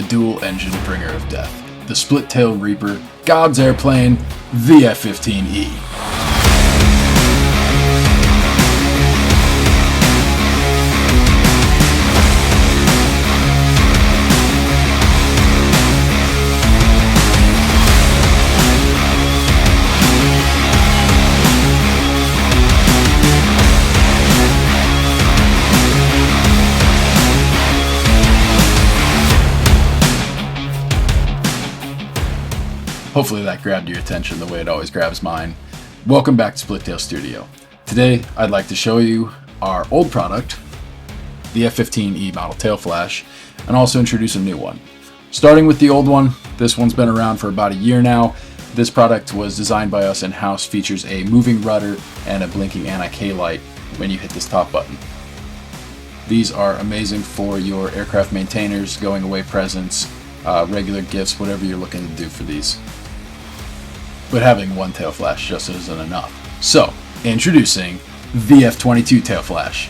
the dual-engine bringer of death, the split-tail reaper, God's airplane, the F-15E. Hopefully that grabbed your attention the way it always grabs mine. Welcome back to Split Tail Studio. Today I'd like to show you our old product, the F-15E model tail flash, and also introduce a new one. Starting with the old one, this one's been around for about a year now. This product was designed by us in-house, features a moving rudder and a blinking anti-K light when you hit this top button. These are amazing for your aircraft maintainers, going away presents, regular gifts, whatever you're looking to do for these. But having one tail flash just isn't enough. So, introducing the F-22 tail flash.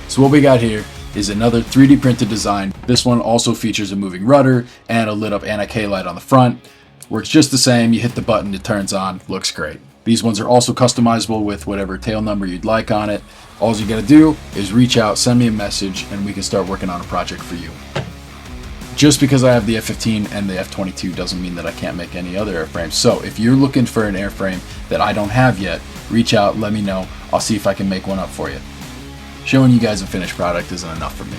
So what we got here is another 3D printed design. This one also features a moving rudder and a lit up anti-K light on the front. Works just the same, you hit the button, it turns on, looks great. These ones are also customizable with whatever tail number you'd like on it. All you gotta do is reach out, send me a message, and we can start working on a project for you. Just because I have the F-15 and the F-22 doesn't mean that I can't make any other airframes. So if you're looking for an airframe that I don't have yet, reach out, let me know. I'll see if I can make one up for you. Showing you guys a finished product isn't enough for me.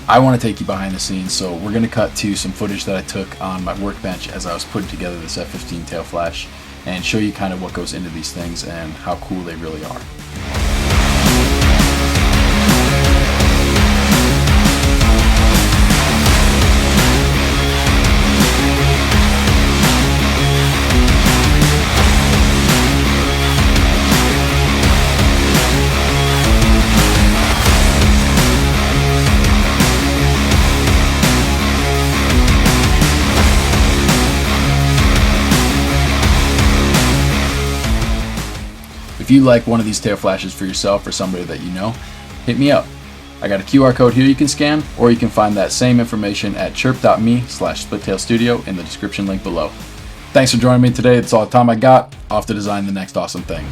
I want to take you behind the scenes, so we're going to cut to some footage that I took on my workbench as I was putting together this F-15 tail flash and show you kind of what goes into these things and how cool they really are. If you like one of these tail flashes for yourself or somebody that you know, hit me up. I got a QR code here you can scan, or you can find that same information at chirp.me/splittailstudio in the description link below. Thanks for joining me today. That's all the time I got. Off to design the next awesome thing.